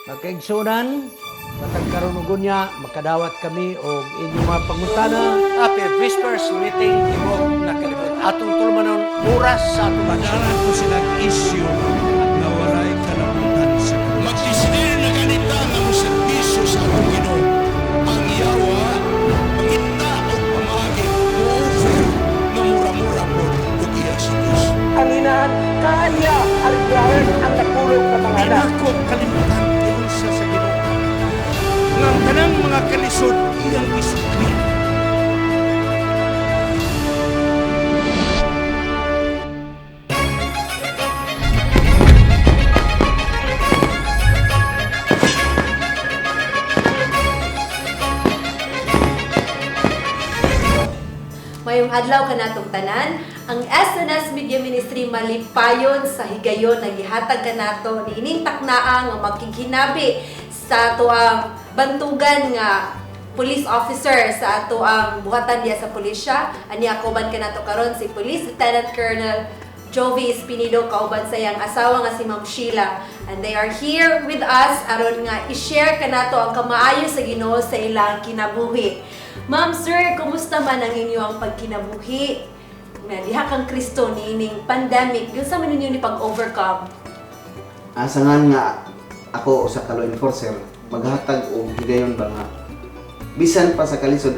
Magkaigsunan, matag karon ug unya makadawat kami og inyong mga pangutana. Happy Whispers meeting imo nakalibot. Atong tulmanon oras sa atong Padaran ko silang issue na walay kalabutan sa Diyos. Magdesidir na ganita nga mo serbisyo sa atong Ginoo. Ang yawa, pangita o pamagi, over na mura-mura po ug iya sa Dios. Ang inaan kaya arigahan ang napulog na mga anak. Pinako kalimutan yun sa Ginoo. Nga ang tanang mga kalisod iyang isukli. Mayong adlaw kanatong tanan, ang SNS Media Ministry malipayon sa higayon na gihatag kanato niining taknaa nga magkikinabi sa ato ang bantugan nga police officer sa ato ang buhatan diya sa pulisya. Ani ako ban kanato karon si Police Lieutenant Colonel Jovi Espinido kauban sa iyang asawa nga si Ma'am Sheila, and they are here with us aron nga i-share kanato ang kamaayo sa Ginoo sa ilang kinabuhi. Ma'am, sir, kumusta man ang inyong pagkinabuhi? Diha kang Kristo nining pandemic, yun sa man ninyo ni pag-overcome? Asangan nga ako sa law enforcer maghatag og higayon ba nga bisan pa sa kalisod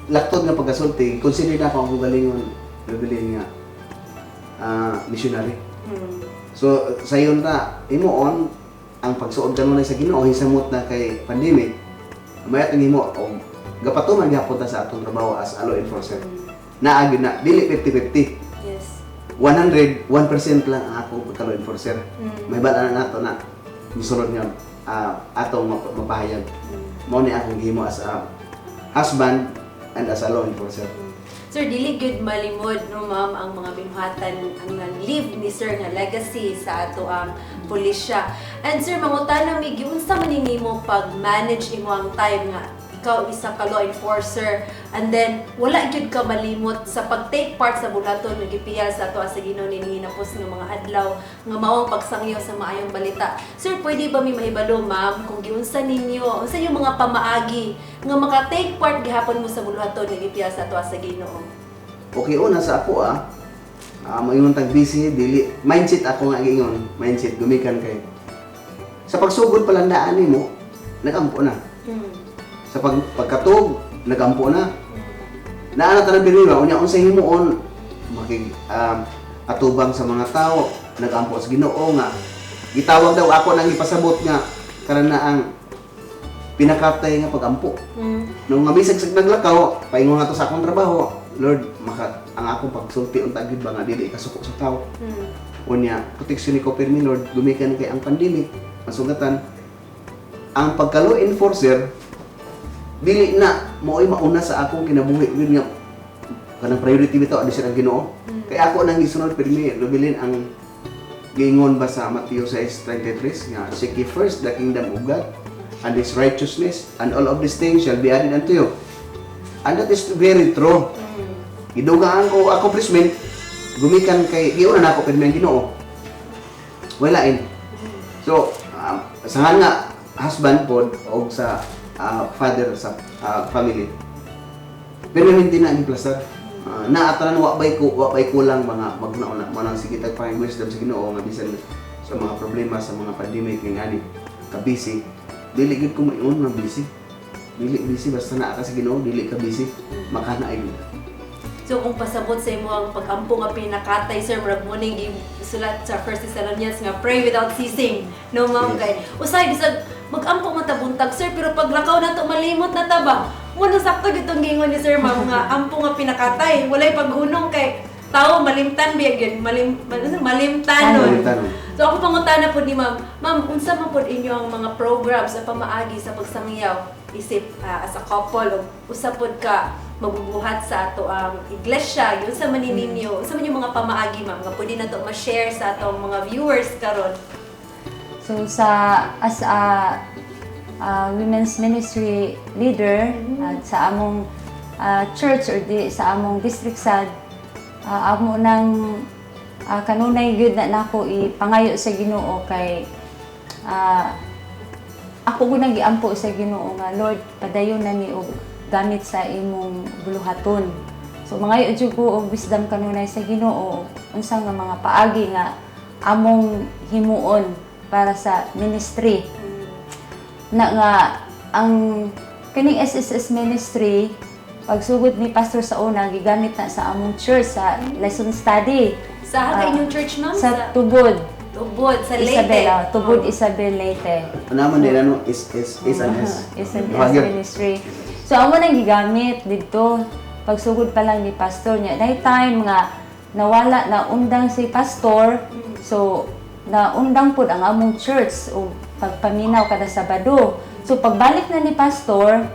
laktod nga pagkasulti consider na ako ang galingon revealing nga missionary. So sayon ta imuon ang pagsuod kanunay sa Ginoo hisamot na kay pandemic mayat nimo og gapatuman gyapon ta sa atong trabaho as a law enforcer. Naagi na dili 50-50. Yes. 100% lang ang ako pagka law enforcer. May bala na nato na misulod nga atong mapahayag. Mao ni akong gihimo as a husband and as a law enforcer. Sir, dili good malimod no ma'am ang mga binuhatan ang live ni sir nga legacy sa ato ang pulisya. And sir, mangutana mi giunsa man nimo pag-manage imo ang time nga ikaw isa ka law enforcer and then wala gyud ka malimot sa pag-take part sa bulaton nga gipiyal sa ato sa Ginoo nining hinapos nga mga adlaw nga maong pagsangyo sa maayong balita. Sir, pwede ba mi mahibalo ma'am kung giunsa ninyo unsa yung mga pamaagi nga maka-take part gihapon mo sa bulaton nga gipiyal sa ato sa Ginoo? Okay, una sa ako mayroon tag busy dili mindset ako nga gingon, mindset gumikan kay sa pagsugod palandaan nimo nagampo na. Sa pagkatog nagampo na. Naana ta nang binira unya unsay himuon makig atubang sa mga tao nagampo sa Ginoo nga gitawag daw ako nang ipasabot nga karon na ang pinakatay nga pagampo. Nung nga bisag sa naglakaw paingon nga to sa akong trabaho, Lord, ang akong pagsulti unta gid ba nga dili kasuko sa tao. Unya proteksyon ni ko pirmi Lord, gumikan kay ang pandemic masugatan ang pagka-law enforcer dili na mo'y mauna sa akong kinabuhi yun nga kanang priority bitaw adi sa Ginoo. Kay ako nang gisunod pirmi lubilin ang giingon ba sa Mateo 6:33 nga seek ye first the kingdom of God and His righteousness and all of these things shall be added unto you. And that is very true. Gidugaan ko accomplishment gumikan kay giuna na ako pirmi ang Ginoo. Walain. So sangan nga husband pod og sa father sa family. Pero hindi na ang plaster. Naatanan wa bay kulang mga magnauna manang sige tag find wisdom sa Ginoo nga bisan sa mga problema sa mga pandemic nga ani ka busy. Dili gid ko mayon nga busy. Dili busy basta naa ka sa Ginoo, dili ka busy makanaay gid. So kung pasabot sa imo ang pag-ampo nga pinakatay sir murag mo ning gisulat sa 1 Thessalonians nga pray without ceasing. No ma'am kay usay bisag mag-ampo man ta buntag sir pero paglakaw nato malimot na ta ba? Muna sakto gitong gingon ni sir ma'am nga ampo nga pinakatay walay paghunong kay tao malimtan biya gyud malimtanon. So ako pangutana pod ni ma'am, unsa man pod inyo ang mga programs sa pamaagi sa pagsangyaw isip as a couple o usa pod ka magbubuhat sa ato ang iglesia yun sa maninyo sa man yung mga pamaagi ma'am nga pwede na to ma-share sa atong mga viewers karon. So as a women's ministry leader at sa among church or sa among district sad amo nang kanunay gyud na nako ipangayo sa Ginoo kay ako gunang giampo sa Ginoo nga Lord padayon na ni og gamit sa imong buluhaton. So mga jud ko og wisdom kanunay sa Ginoo unsa nga mga paagi nga among himuon para sa ministry. Na nga ang kining SSS ministry pagsugod ni pastor sa una gigamit na sa among church sa lesson study Sa haga inyong church, ma'am? sa Tubod. Tubod, sa Leyte. Isabel, Tubod Isabel Leyte. Naman nila no is SNS ministry. So amo nang gigamit dito pagsugod pa lang ni pastor niya. Dahil time nga nawala na undang si pastor. So naundang pud ang among church o pagpaminaw kada Sabado. So pagbalik na ni pastor,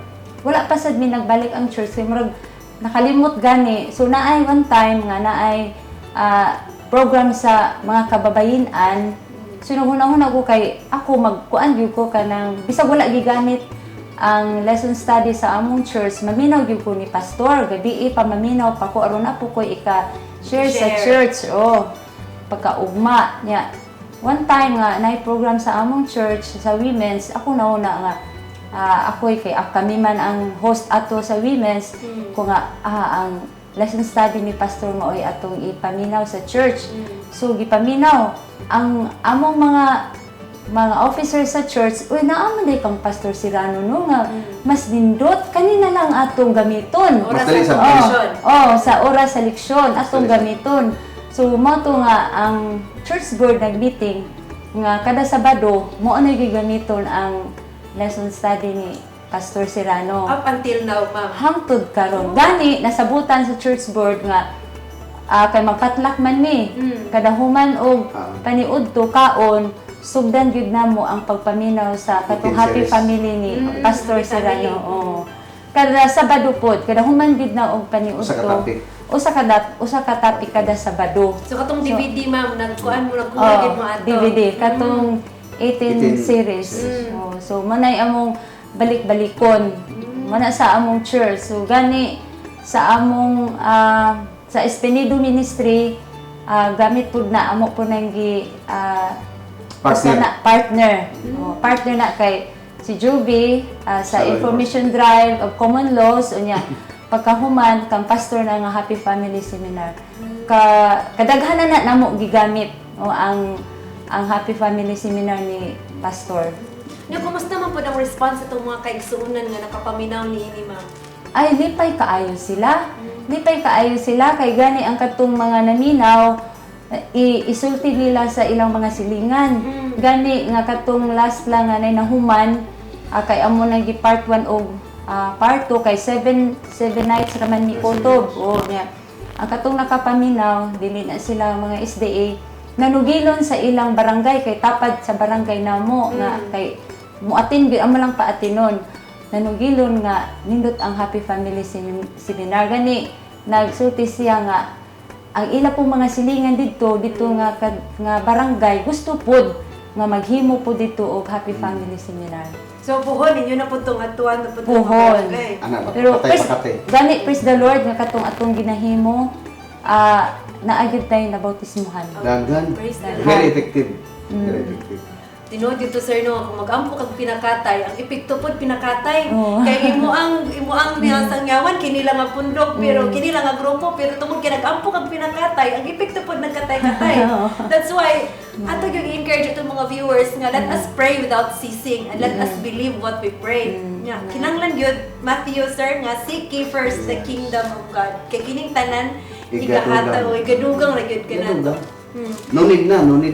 wala pa sad mi nagbalik ang church kay murag nakalimot gani. So naay one time nga naay program sa mga kababayenan. So hunahuna ko kay ako magkuan gyud ko kanang bisag wala gigamit ang lesson study sa among church, maminaw gyud ko ni pastor, gabi pa maminaw pa ko aron na po ko ika-share sa church. Pagkaugma niya. One time nga naay program sa among church sa women's, ako nauna nga ako kay kami man ang host ato sa women's ko nga ang lesson study ni pastor nga oy atong ipaminaw sa church. So gipaminaw ang among mga officers sa church, uy naamon day kang pastor Sirano no nga mas nindot kanina lang atong gamiton. Oras Mas dali sa sa leksyon. Sa oras sa leksyon atong gamiton. So mo to nga ang church board nag-meeting nga kada Sabado mo ano gigamiton ang lesson study ni Pastor Sirano. Up until now, ma'am. Hangtod karon. Gani nasabutan sa church board nga kay magpatlak man ni kada human og paniudto kaon sugdan gyud namo ang pagpaminaw sa katong happy family ni Pastor Sirano. Kada Sabado pod kada human gyud na og paniudto. Usa ka topic kada Sabado. So katong DVD, ma'am, nagkuan mo nagkuha mo ato. DVD katong 18 series. So manay among balik-balikon mana sa among church. So gani sa among sa Espinido Ministry gamit pud na amo po nang gi partner. Partner na kay si Joby sa information drive of common laws unya pagkahuman kang pastor na nga Happy Family Seminar. Kadaghanan na namo gigamit ang Happy Family Seminar ni pastor. Nya kumusta man pud ang response sa itong mga kaigsuonan nga nakapaminaw ni ini, ma'am? Ay lipay kaayo sila. Lipay kaayo sila kay gani ang katong mga naminaw isulti nila sa ilang mga silingan. Gani nga katong last lang nga nahuman kay amo nang gi part 1 og part 2 kay 7 nights raman ni kutob. Nya ang katong nakapaminaw dili na sila mga SDA nanugilon sa ilang barangay kay tapad sa barangay namo nga kay muatin gyud amo lang paatinon. Nanugilon nga nindot ang Happy Family Seminar gani nagsulti siya nga ang ila pong mga silingan dito nga barangay gusto pud nga maghimo po dito og Happy Family Seminar. So puhon ninyo na pud tong atuan na pud Puhon. Pero patay. gani praise the Lord nga katong atong ginahimo naagid tayo na bautismuhan. Daghan. Praise the Lord. Very effective. Very effective. Tinuod dito sir no, kung mag-ampo kag pinakatay, ang epekto pod pinakatay. Kay imo ang niyasang yawan kini lang nga pundok pero kini lang nga grupo pero tungod kay nag-ampo kag pinakatay, ang epekto pod nagkatay-katay. That's why ato gyud i-encourage itong mga viewers nga let us pray without ceasing and let us believe what we pray. Nya kinahanglan gyud Matthew sir nga seek ye first the kingdom of God. Kay kining tanan igahataw igadugang ra gyud kanato. No need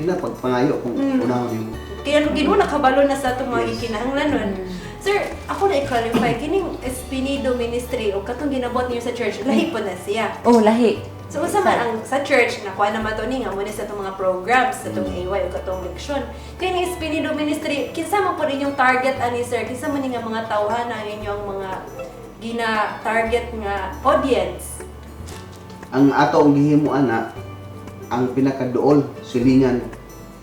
na pagpangayo kung unahon mo. Kaya gino nakabalo na sa itong mga ikinahanglanon. Sir, ako na i-clarify, kining Espinido Ministry o katong ginabot niyo sa church, lahi po na siya. Lahi. So, usa man ang sa church, nakuha naman ito nga muna sa itong mga programs, sa itong AY o katong leksyon. Kaya ni Espinido Ministry, kinsa man po inyong target, ani sir? Kinsa man nga mga tawhan ang inyong mga gina-target nga audience? Ang ato ang gihimuan na ang pinakaduol silingan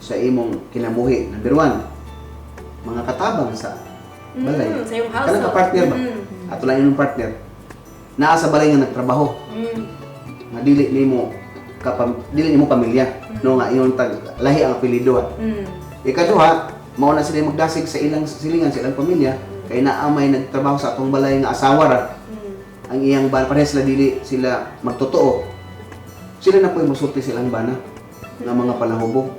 sa imong kinabuhi. Number 1, mga katabang sa balay. Sa iyong house. Kanang ka-partner ba? Ato lang yung partner. Naa sa balay nga nagtrabaho. Nga dili nimo pamilya. No nga iyon lahi ang apelyido. Ikaduha, mao na sila magdasig sa ilang silingan, sa ilang pamilya, kay naamay nagtrabaho sa atong balay nga asawa ra. Ang iyang bana parehas sila dili sila magtotoo. Sila na po musulti silang bana nga mga palahubog.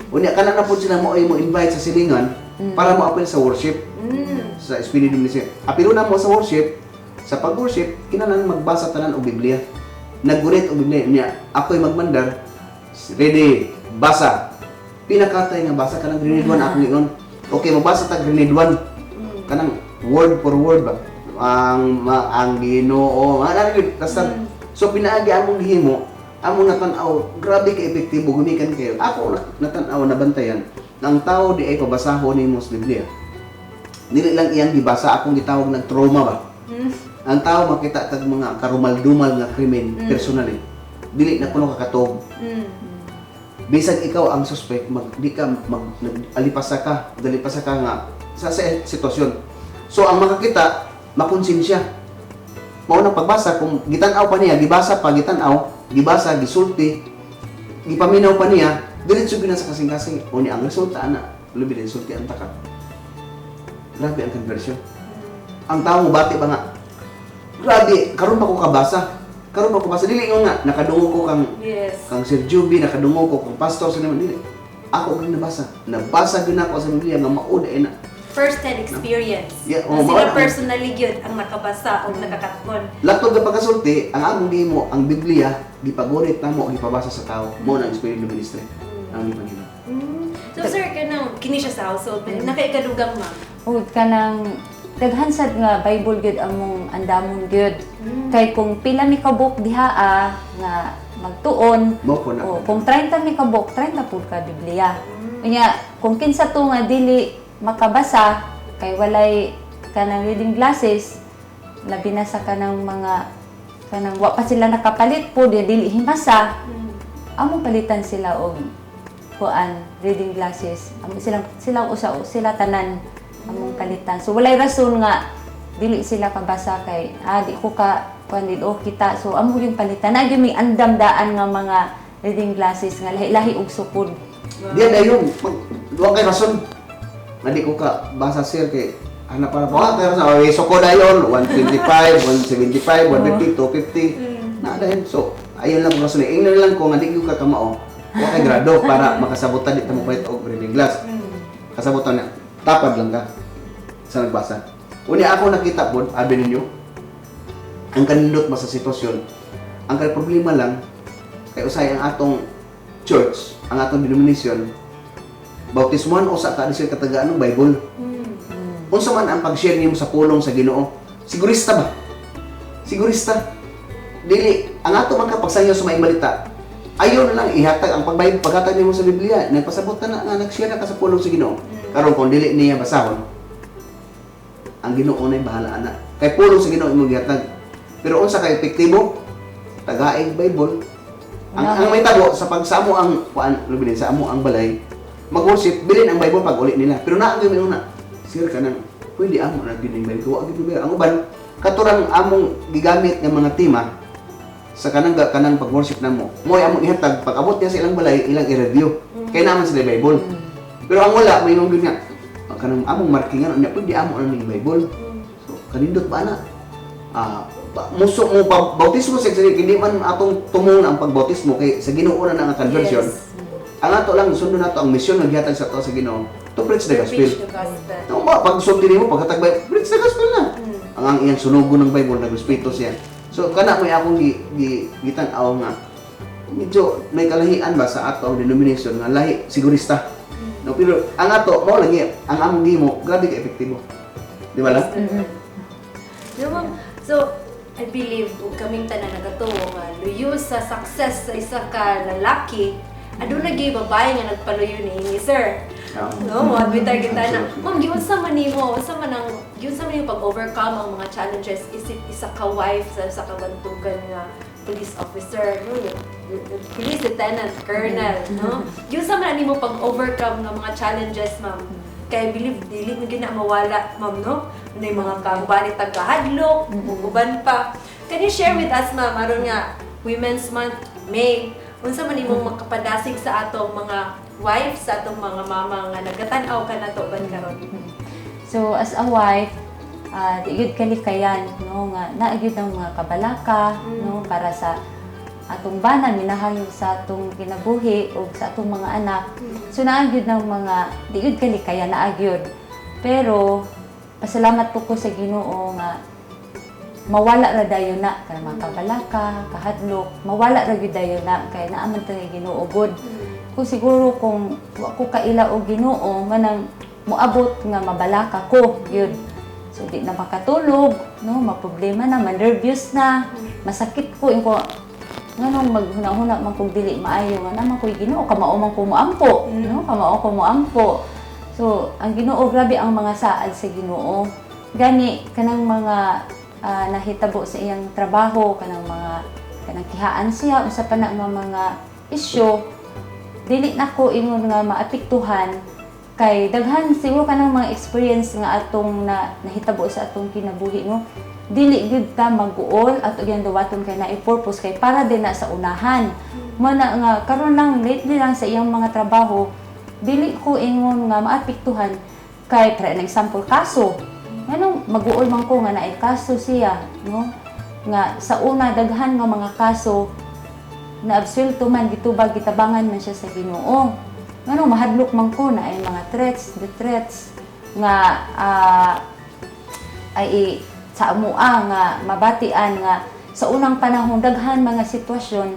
Unya kana na po sila mo ay mo invite sa silingan para mo apil sa worship. Sa Espiritu Ministry. Apilo na mo sa worship, sa pag-worship, kinahanglan magbasa tanan og Biblia. Naggunit og Biblia niya. Ako'y magmandar. Ready, basa. Pinakatay nga basa kanang grade 1 ako ngayon. Okay, magbasa ta grade 1. Kanang word for word ba? Ang Ginoo. So pinaagi among gihimo, among natanaw, grabe ka epektibo gumikan kayo. Ako natanaw nabantayan ng tao di ay pabasahon nimo sa Biblia. Dili lang iyang gibasa, akong gitawag ng trauma ba. Ang tao makita tag mga karumal-dumal nga krimen personally. Dili na kuno kakatog. Bisag ikaw ang suspect, di ka alipasa ka nga sa sitwasyon. So ang makakita, makonsensya. Mao nang pagbasa kung gitan-aw pa niya, gibasa pa gitan-aw, gibasa, gisulti, gipaminaw pa niya, diretso gina sa kasing-kasing. Uni ang resulta ana, lubi din sulti ang takat. Grabe ang conversion. Ang tao mo bati ba nga? Grabe, karon pa ko kabasa. Karon pa ko basa dili nga nakadungog ko kang kang Sir Juby, nakadungog ko kang pastor sa naman dili. Ako rin nabasa. Nabasa gyud ako sa Biblia nga mao na First-hand experience. Yeah, Sila personally yun ang nakabasa o nakakatkon. Latod nga pagkasulti, ang among gihimo, ang Biblia, gipagunit namo, gipabasa sa tao. Mo na ang Espiritu Ministry. Ang Panginoon. So sir, kini siya sa household, nakaikadugang ma'am. Ug kanang daghansad nga Bible gyud among andamon gyud. Kay kung pila mi ka book diha nga magtuon, Mo po na. o kung 30 mi ka book, 30 pud ka Biblia. Unya, kung kinsa to nga dili makabasa kay walay kanang reading glasses, labi na sa kanang mga kanang wa pa sila nakapalit po dili himasa. Amo palitan sila og kuan reading glasses. Amo sila tanan among palitan. So walay rason nga dili sila kabasa kay di ko ka kuan dito kita. So amo yung palitan na gyud may andamdaan nga mga reading glasses nga lahi-lahi og sukod. Diyan dayon, duwa kay rason. Nga di ko ka basa sir kay hanap para po pero sa so ko dayon 125, 175, 150, 250. Na dayon. So ayun lang ko rason. Ingnan lang ko nga di ko ka kamao. Wa kay grado para makasabutan di ta mo pait og reading glass. Kasabutan na tapad lang ka sa nagbasa. Uni ako nakita po, abi ninyo, ang kanindot ba sa sitwasyon, ang problema lang, kay usay ang atong church, ang atong denomination, bautismuhan o sa kanisir katagaan ng Bible. Unsa man ang pag-share niyo sa pulong sa Ginoo, sigurista ba? Sigurista. Dili, ang ato man kapagsanyo sa may balita, ayaw na lang ihatag ang paghatag niyo sa Biblia, nagpasabot na nga nag-share na ka sa pulong sa Ginoo. Karon kung dili niya basahon, ang Ginoo na bahala ana. Kay pulong sa Ginoo imong gihatag. Pero unsa kay epektibo? Tagaig Bible. Ang may tabo sa pagsamo ang kuan lubi sa amo ang balay, mag-worship bilin ang Bible pag uli nila. Pero naa gyud una. Sir kanang pwede amo na gining Bible. Wa gyud ang uban katurang among gigamit nga mga tema sa kanang pag-worship namo. Moy among ihatag pag abot niya sa ilang balay, ilang i-review. Kay naman sila Bible. Pero ang wala may nung nga kanang among markingan unya pwede amo ang Bible. So kanindot ba na? Muso mo bautismo sa hindi man atong tumong ang pagbautismo kay sa Ginoo na nga conversion. Ang ato lang sundo nato ang misyon nga gihatag sa ato sa Ginoo to preach the gospel. No ba pag sulti nimo paghatag Bible, preach the gospel na. Ang iyang sunugon ng Bible nag-respeto siya. So kana may akong gitan-aw nga medyo may kalahian ba sa ato ang denomination nga lahi sigurista. No, pero ang ato mo lagi ang among gimo grabe ka epektibo. Di ba lang? So, I believe kaming tanan nagatuo nga luyo sa success sa isa ka lalaki, aduna gyud babae nga nagpaluyo ni sir. No, what we target na. Ma'am, giunsa man nimo, unsa man ang giunsa man yung pag-overcome ang mga challenges isa ka wife sa kabantugan nga police officer, no? Police lieutenant, colonel, no? Giunsa man nimo pag-overcome ng mga challenges, ma'am? Kaya believe dili mo gina mawala, ma'am, no? May mga kauban tagahadlok, uban pa. Can you share with us, ma'am, aron nga Women's Month, May, unsa man imong makapadasig sa atong mga wife sa atong mga mama nga nagatan-aw ka na to ban karon. So as a wife, di gyud kalikayan no nga naagid ang mga kabalaka no para sa atong bana minahal sa atong kinabuhi o sa atong mga anak. So naagid ng mga di gyud kalikayan naagid. Pero pasalamat po ko sa Ginoo nga mawala ra dayon na kay mga kabalaka, kahadlok, mawala ra gyud dayon na kay naaman ta nga Ginoo good. Kung siguro kung wa ko kaila og Ginoo manang moabot nga mabalaka ko gyud. So di na makatulog, no, maproblema na, nervous na, masakit ko ko nganong maghuna-huna man kog dili maayo nga naman ko'y Ginoo kamao man ko moampo, no, kamao ko moampo. So ang Ginoo grabe ang mga saad sa Ginoo. Gani kanang mga nahitabo sa iyang trabaho, kanang kihaan siya usa pa na mga isyu, dili na ko ingon nga maapektuhan kay daghan siguro kanang mga experience nga atong nahitabo sa atong kinabuhi no. Dili gyud ta mag-uol at gyud dawaton kay naay purpose kay para din na sa unahan. Mana nga karon lang lately lang sa iyang mga trabaho, dili ko ingon nga maapektuhan kay para example kaso. Anong mag-uol man ko nga naay kaso siya no. Nga sa una daghan nga mga kaso na absuelto man gitubag gitabangan man siya sa Ginoo. Ano mahadlok man ko na ay mga threats nga ay sa amua nga mabatian nga sa unang panahon daghan mga sitwasyon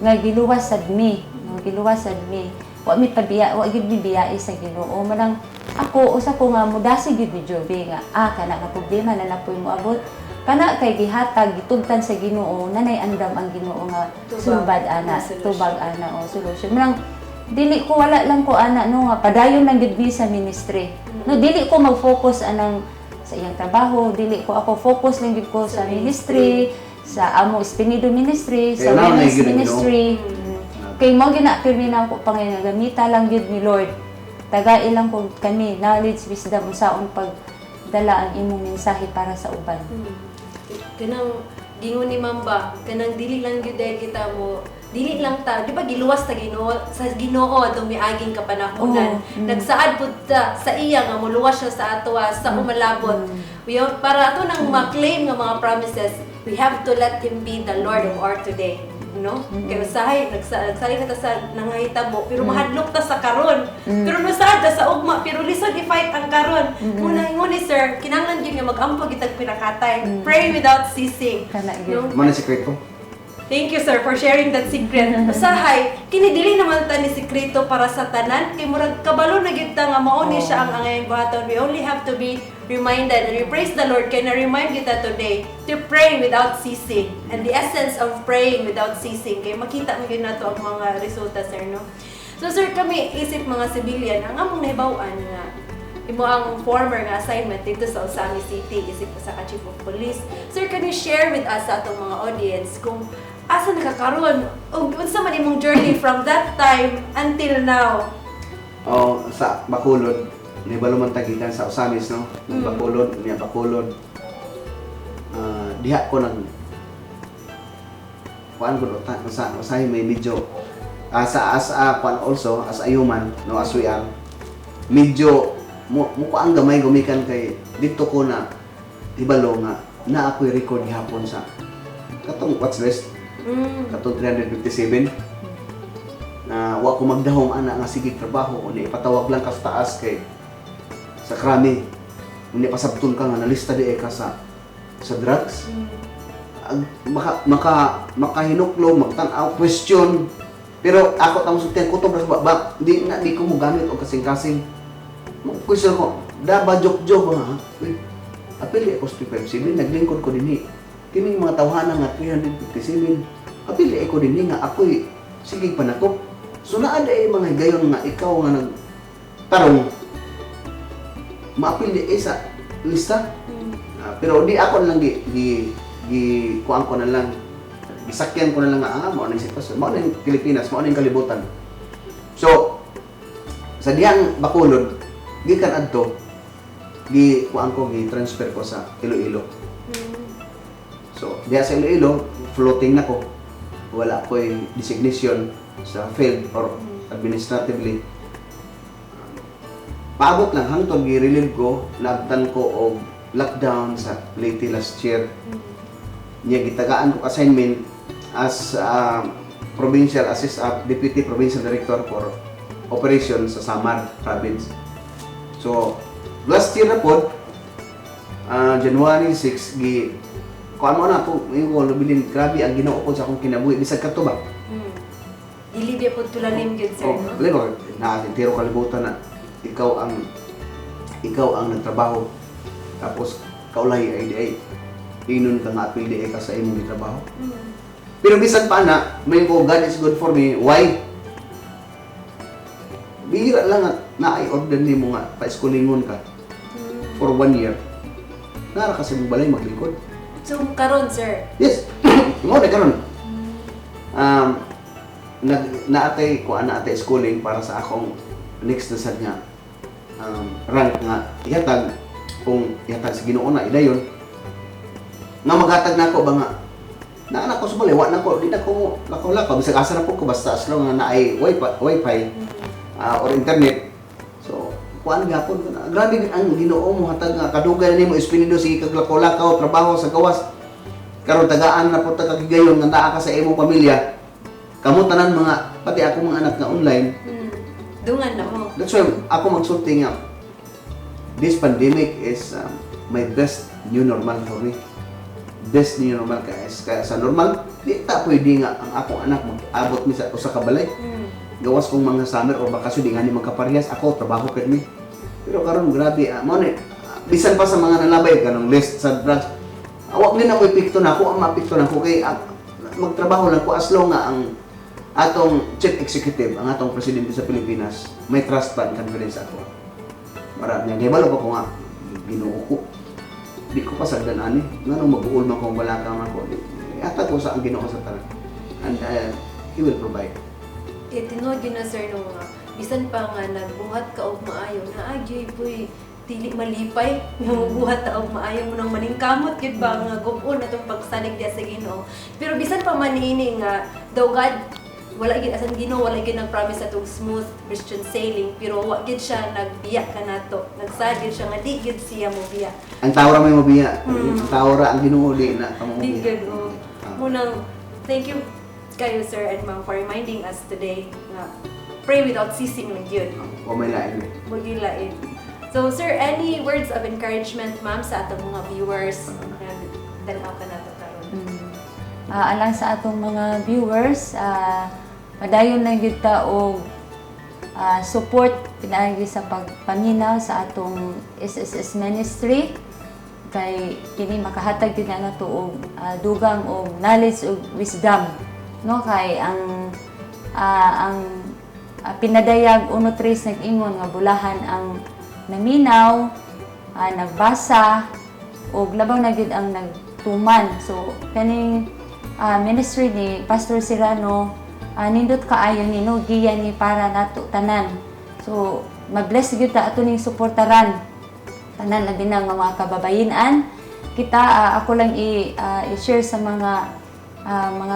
nga giluwasad mi, no, giluwasad mi. Wa mi pabiya, wa gid mi biyai sa Ginoo. Manang ako usa ko nga mudasi gid mi jobe nga kana ka problema na napoy moabot. Kana kay gihatag gitugtan sa Ginoo nanay andam ang Ginoo nga subad ana, tubag ana o solusyon. Manang dili ko wala lang ko ana no nga padayon lang gid mi sa ministry. No dili ko mag-focus anang sa iyang trabaho, dili ko ako focus lang gid ko sa ministry, sa amo Espinido ministry, sa women's ministry. Kay mo gina-pirmi na ko Panginoon gamita lang gid ni Lord. Tagai lang ko kami knowledge, wisdom unsaon pagdala ang imong mensahe para sa uban. Kanang gingon ni Mamba, kanang dili lang gyud kita mo dili lang ta, di ba giluwas ta Ginoo sa Ginoo atong miaging kapanahonan. Nagsaad pud ta sa iya nga moluwas siya sa ato sa umalabot. Para ato nang ma-claim nga mga promises, we have to let Him be the Lord of our today. No? Kaya usahay, nagsali na ta sa nangahitabo, pero mahadlok ta sa karon. Pero nasaad ta sa ugma, pero lisod i-fight ang karon. Muna ingon ni Sir, kinahanglan gyud nga mag-ampo gitag pinakatay. Pray without ceasing. No? Mana secret ko? Thank you, sir, for sharing that secret. Usahay, kinidili naman ta ni sikreto para sa tanan. Kay murag kabalo na gyud ta nga mao ni siya ang angayang buhaton. We only have to be reminded, and we praise the Lord kay na-remind kita today to pray without ceasing. And the essence of praying without ceasing. Kay makita mo gyud nato ang mga resulta, sir, no? So, sir, kami isip mga civilian, ang among nahibaw-an nga imo ang former nga assignment dito sa Osami City, isip ko sa Chief of Police. Sir, can you share with us sa atong mga audience kung asa nakakaroon o unsa man imong journey from that time until now? Sa Bacolod, ni baluman tagikan sa Osamis no. Bacolod, niya Bacolod. Diha ko nang kuan ko ta sa may medyo as a kuan also as a human no as we are medyo mo ang gamay gumikan kay dito ko na ibalo nga na ako'y record gihapon sa katong watch list. Katong 357 na wa ko magdahom ana nga sige trabaho unya ipatawag lang ka sa taas kay sa krami unya pasabton ka nga nalista di ka sa drugs. Makahinuklo magtan-aw question pero ako tamo sugtian ko to di ko mo gamit og kasing-kasing question ko daba jok-jok ha apil ako 357 naglingkod ko dinhi kining mga tawhana nga 357 apil ko dinhi nga ako'y sige pa nako so naa day mga higayon nga ikaw nga nagtarong maapil di sa lista pero di ako lang kuan ko na lang gisakyan ko na lang nga mao ning sitwasyon mao ning Pilipinas mao ning kalibutan so sa diyang Bacolod gikan adto kuan ko gi-transfer ko sa Iloilo. So diya sa Iloilo floating na ko wala ko'y designation sa field or administratively paabot lang hangtod gi-relieve ko, naabtan ko og lockdown sa Leyte last year. Niya gitagaan ko assignment as provincial deputy provincial director for operations sa Samar province. So last year na po, January 6 kuan mo na ako yung bilin, grabe ang Ginoo ko sa akong kinabuhi bisag kadto ba. Dili po tulalim gyud sir, no? Lalo na tiro kalibutan na ikaw ang nagtrabaho tapos kaulay ay inon ka nga apil di ka sa imong trabaho. Pero bisan pa na, may ko God is good for me. Why? Bihira lang at na-i-order ni mo nga pa-eskulingon ka for 1 year. Nara kasi mong balay maglingkod. So, karon sir. Yes, mo na karon. Naatay ko naatay schooling para sa akong next na sad nga rank nga ihatag kung ihatag sa Ginoo na idayon nga maghatag nako ba nga na anak ko sa balay, wa na ko, di na ko lakaw-lakaw bisag asa na po ko basta as long na ay wifi or internet. So kuan gapon grabe ang Ginoo mo hatag nga kadugay na nimo espiritu sige kag lakaw-lakaw trabaho sa gawas karon tagaan na po ta kagigayon nga naa ka sa imong pamilya. Kamo tanan mga pati ako mga anak nga online. Dungan na mo. That's why ako magsulti nga this pandemic is my best new normal for me. Best new normal kaya sa normal di ta pwede nga ang akong anak mag-abot mi sa usa ka balay. Gawas kong mga summer or bakasyon di nga ni magkaparehas ako trabaho kay mi. Pero karon grabe mo ni bisan pa sa mga nalabay kanang list sa branch. Awak din ako ipikto na ako ang mapikto na ako kay magtrabaho lang ko as long nga ang atong chief executive, ang atong presidente sa Pilipinas, may trust and confidence ako. Marami niya. Gibalo ko nga, Ginoo ko. Di ko pa sagdan ani. Nga nung mag-uul man kung wala ka man ko. Atag ko sa ang Ginoo sa tanan. And He will provide. Tinuod yun na sir nung bisan pa nga nagbuhat ka og maayo na agyoy po'y dili malipay nga buhat ta og maayo mo nang maningkamot gid ba nga gub-on atong pagsalig diya sa Ginoo. Pero bisan pa man ini nga daw God wala gid asan Ginoo wala gid nag-promise atong smooth Christian sailing pero wa gid siya nagbiya kanato. Nagsagid siya nga di gid siya mo biya. Ang tawra may mabiya. Ang tawra ang Ginoo di na kamo Di mabiya. gid o. Munang thank you kayo sir and ma'am for reminding us today nga pray without ceasing lang yun. O may lain. Magilain. So sir, any words of encouragement ma'am sa atong mga viewers nga dalaw ka nato karon? Alang sa atong mga viewers, padayon lang gyud ta og support pinaagi sa pagpaminaw sa atong SSS ministry kay kini makahatag gyud na nato og dugang og knowledge ug wisdom no kay ang pinadayag uno tres nag-ingon nga bulahan ang naminaw, nagbasa ug labaw na gyud ang nagtuman. So kaning ministry ni Pastor Serrano nindot kaayo ni no giya ni para nato tanan. So ma-bless gyud ta ato ning suportaran tanan labi na nga mga kababayen-an. Kita ako lang i-share sa mga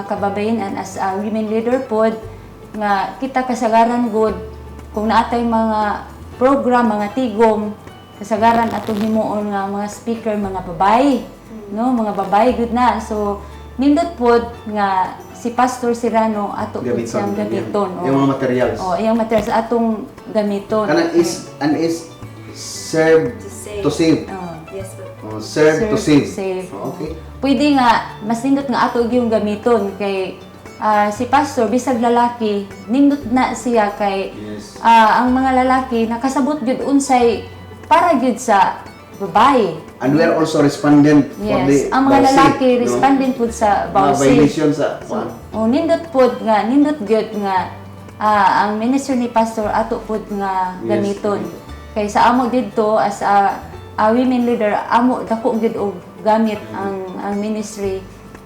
kababayen-an as a women leader pod nga kita kasagaran good kung naatay mga program mga tigom kasagaran atong himuon nga mga speaker mga babae no mga babae good na. So nindot pod nga si Pastor Serrano ato pod siyang gamiton. Yung mga materials. Yung materials atong gamiton. Kanan is serve to save. Yes sir. Serve to save. Okay. Pwede nga mas nindot nga ato yung gamiton kay si Pastor bisag lalaki nindot na siya kay ang mga lalaki nakasabot gyud unsay para gyud sa babae. And we are also respondent for the ang mga bawsi, lalaki no? respondent pud sa Mga bawsi. violation sa Nindot pud nga nindot gyud nga ang ministry ni Pastor ato pud nga gamiton. Kay sa amo didto as a women leader amo dako gyud og gamit ang ministry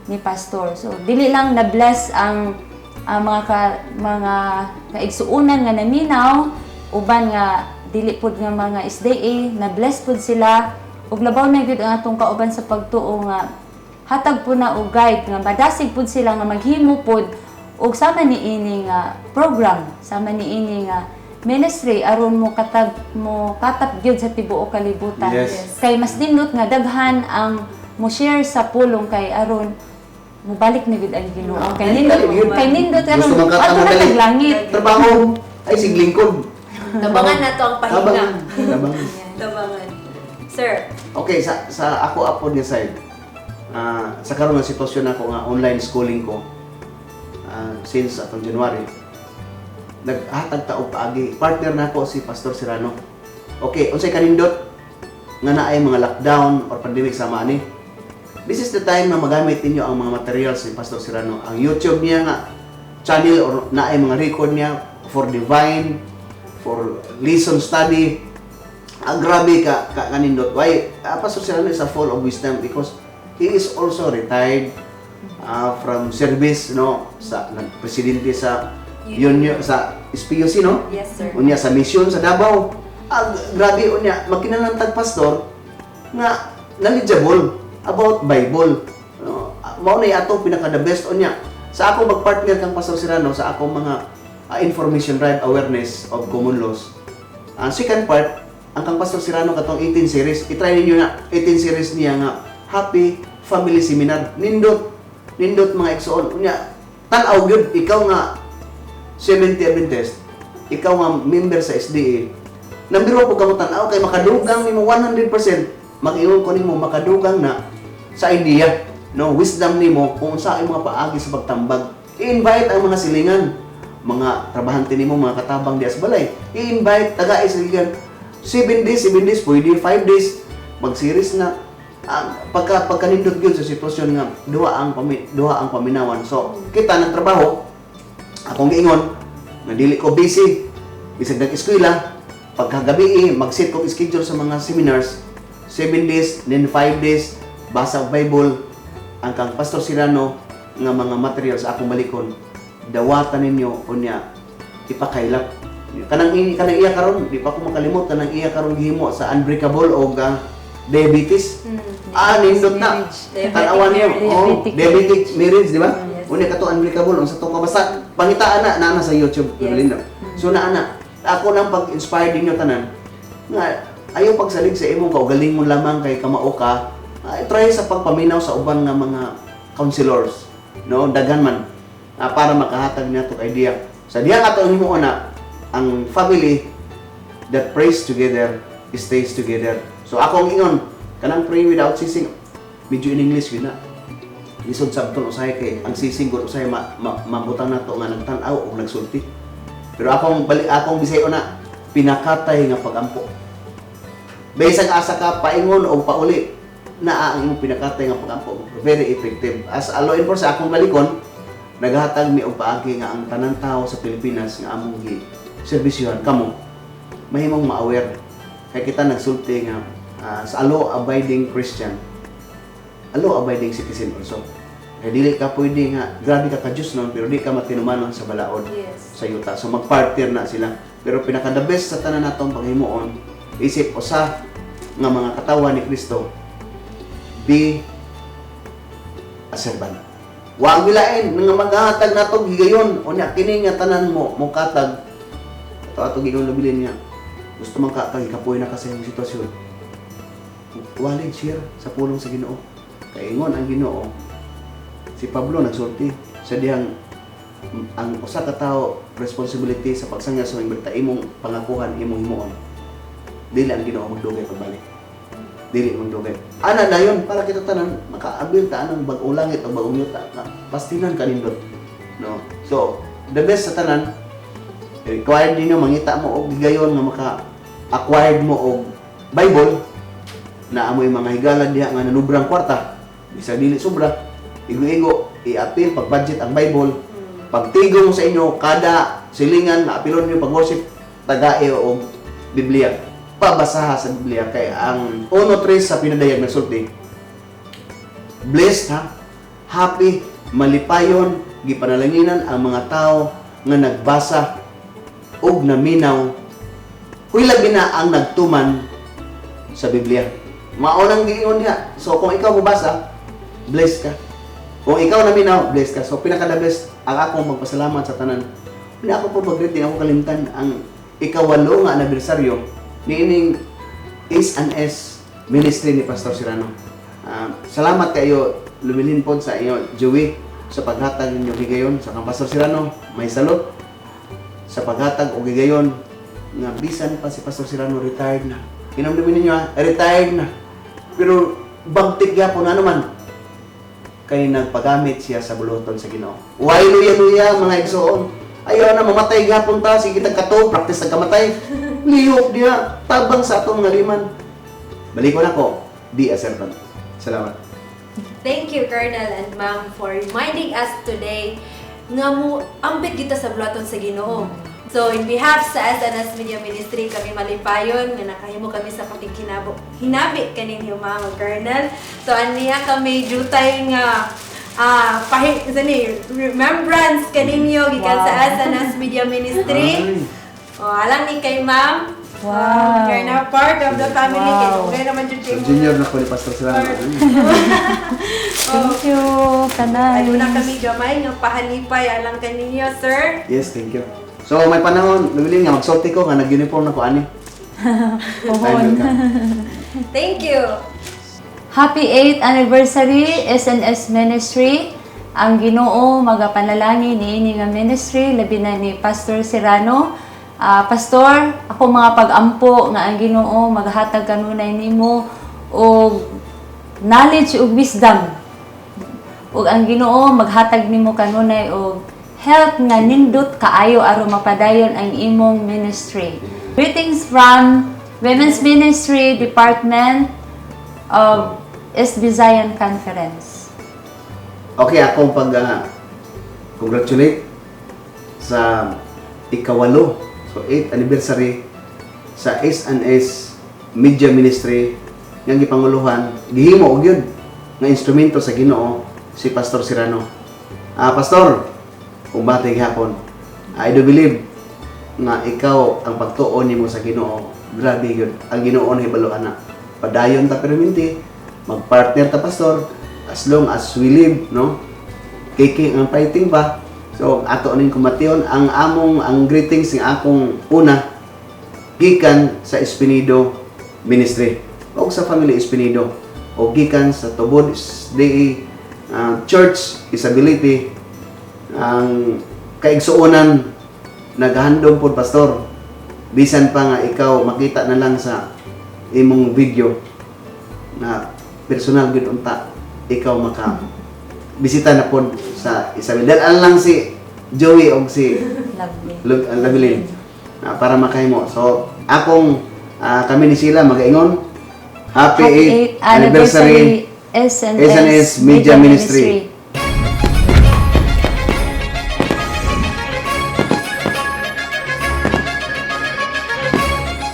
ni Pastor. So dili lang na bless ang mga kaigsuonan nga naminaw uban nga dili pud nga mga SDA na bless pud sila ug labaw na gyud ang atong kauban sa pagtuo nga hatag po na og guide nga madasig pud sila nga maghimo pud og sama niini nga program sama niini nga ministry aron mo katap gyud sa tibuok kalibutan. Yes. Kay mas nindot nga daghan ang mo share sa pulong kay aron mubalik ni gud ang Ginoo. Kay nindot aron Gusto magkatama ato na dali. taglangit. Trabaho ay siglingkod. Tabangan na to ang pahinga. Tabangan. Tabangan. Sir, Okay, sa ako apo ni side. Sa karon nga sitwasyon ako nga online schooling ko since atong January. Naghatag ta og paagi. Partner na ako si Pastor Serrano. Okay, unsay kanindot nga naay mga lockdown or pandemic sama ani? This is the time na magamit ninyo ang mga materials ni Pastor Serrano. Ang YouTube niya nga channel or naay mga record niya for divine, for lesson study. Grabe ka kanindot. Why? Pastor Serrano is a full of wisdom because he is also retired from service, no, sa presidente sa Union sa SPUC, no? yes sir. Unya sa mission sa Davao. Grabe unya magkinahanglan pastor nga knowledgeable about Bible. No? Mao na ato pinaka the best unya. Sa ako magpartner kang Pastor Serrano sa akong mga information drive awareness of common laws. Ang second part, ang kang Pastor Serrano katong 18 series, i-try ninyo na 18 series niya nga Happy Family Seminar. Nindot mga igsoon. Unya tan-aw gyud ikaw nga 70 Adventist, ikaw nga member sa SDA. Nambiro po kamo tan-aw kay makadugang nimo 100%, mag-ingon ko nimo makadugang na sa idea, no, wisdom nimo kung unsa ay mga paagi sa pagtambag. I-invite ang mga silingan, mga trabahante nimo, mga katabang di as balay. I-invite taga silingan 7 days, pwede 5 days mag-series na pagkanindot gyud sa sitwasyon nga duha ang paminawan. So, kita nagtrabaho, akong giingon, nga dili ko busy, bisag nag-eskwela, pagkagabi mag-set kong schedule sa mga seminars, 7 days, then 5 days, basa og Bible, ang kang Pastor Serrano nga mga materials akong balikon, dawatan ninyo unya ipakailap. Kanang iya karon, di pa ko makalimot kanang iya karon gihimo sa unbreakable o diabetes. Nindot na. Tanawan niyo, diabetic marriage, di ba? Unya kato unbreakable ang sa to basta pangitaan na sa YouTube. Yes. So naana, ako nang pag-inspire ninyo tanan nga ayaw pagsalig sa imong kaugaling mo lamang kay kamao ka. Try sa pagpaminaw sa uban nga mga counselors, no, daghan man para makahatag niya to idea. Sa diha ato himo na ang family that prays together stays together. So akong ingon kanang pray without ceasing, medyo in English yun na. Lisod sabton usahay kay ang sising gud usahay mabutang nato nga nagtan-aw o nagsulti. Pero akong Bisayo na pinakatay nga pagampo. Bisag asa ka paingon o pauli na ang imong pinakatay nga pagampo, very effective. As a law enforcer akong balikon, naghatag mi og paagi nga ang tanang tawo sa Pilipinas nga among gi-serbisyohan kamo mahimong ma-aware kay kita nagsulti nga sa law-abiding Christian, a law-abiding citizen also. Kaya dili ka pwede nga, grabe ka ka-Diyos noon, pero di ka matinumanon sa balaod, sa yuta. So mag-partner na sila. Pero pinaka-the best sa tanan natong panghimuon, isip usa nga mga katawan ni Kristo, be a servant. Wa gilain nga maghatag nato gigayon, unya kini nga tanan mo katag. Ato gigayon labilin niya. Gusto man ka kapoy na kasi yung sitwasyon. Walin share sa pulong sa Ginoo. Kay ingon ang Ginoo, si Pablo nagsulti sa dihang ang usa ka tawo responsibility sa pagsangya sa mga imong pangakuhan imong himuon. Dili ang Ginoo magdugay pagbalik. Dili magdugay. Ana dayon para kita tanan makaabil ta anang bag-ong langit o bag-ong yuta nga pastinan kanindot. No. So, the best sa tanan required ninyo mangita mo og gigayon nga maka-acquired mo og Bible na amoy mga higala diha nga nanubrang kwarta. Bisa dili sobra. Igo-igo, i-appeal pag-budget ang Bible. Pagtigo mo sa inyo, kada silingan na apilon niyo pag-worship, tagae o Biblia. Pabasaha sa Biblia. Kaya ang 1-3 sa pinadayag na sulti, blessed ha, happy, malipayon, gipanalanginan ang mga tao nga nagbasa ug naminaw. Huwag na ang nagtuman sa Biblia. Maunang giingon niya. So kung ikaw mabasa, blessed ka. Kung ikaw naminaw, blessed ka. So pinaka-the best ang akong magpasalamat sa tanan. Hindi ako po mag-greeting, ako kalimtan ang ikawalo nga anibersaryo niining S&S ministry ni Pastor Serrano. Salamat kayo lumilin po sa iyo, Joey, sa paghatag ninyo gigayon sa kang Pastor Serrano. May salot sa paghatag o gigayon nga bisan pa si Pastor Serrano retired na. Kinamdamin ninyo retired na. Pero bagtik gyapon ano man kay nagpagamit siya sa buluton sa Ginoo. Why luya-luya mga igsoon? Ayaw na mamatay gyapon ta, sige tagkato, practice nagkamatay. Liyok diya, tabang sa atong nga liman. Balik ko na ko, be a servant. Salamat. Thank you, Colonel and Ma'am, for reminding us today nga mo ambit kita sa bulaton sa Ginoo. So, in behalf sa SNS Media Ministry, kami malipayon nga nakahimo kami sa pakikinabi kaninyo mga Colonel. So, aniya kami jutay nga remembrance kaninyo gikan sa SNS Media Ministry. Alam ni kay Ma'am. Wow. You're now part of the family. Wow. Kaya naman dyan So, junior na ko ni Pastor Serrano. Thank you, Kanay. Ano na kami gamay nga pahalipay alang kaninyo, sir. Yes, thank you. So, may panahon, lumilin nga, magsorti ko nga, nag-uniform na ko, ani. Thank you. Happy 8th anniversary SNS Ministry. Ang Ginoo magapanalangin niini nga ministry labi na ni Pastor Serrano. Pastor, ako mga pag-ampo nga ang Ginoo maghatag kanunay nimo og knowledge ug wisdom. Ug ang Ginoo maghatag nimo kanunay og help nga nindot kaayo aron mapadayon ang imong ministry. Greetings from Women's Ministry Department of East Visayan Conference. Okay, akong congratulate sa ikawalo, so 8th anniversary sa S&S Media Ministry nga gipanguluhan, gihimo og yun nga instrumento sa Ginoo si Pastor Serrano. Pastor, kung batay gihapon, I do believe na ikaw ang pagtuon nimo sa Ginoo, grabe yun. Ang Ginoo na hibaluan na. Padayon ta perminti, magpartner ta pastor, as long as we live, no? Kiki ang fighting pa. So ato ning kumation ang greetings ng akong una gikan sa Espinido Ministry o sa Family Espinido o gikan sa Tubod DE Church Isability ang kaigsuonan naghandom pod pastor bisan pa nga ikaw makita na lang sa imong video na personal gud unta ikaw maka bisita na pod sa Isabel. Dahil lang si Joey o si Lovely para makahimo. So, akong kami ni sila mag-ingon. Happy 8th anniversary SNS Media Ministry.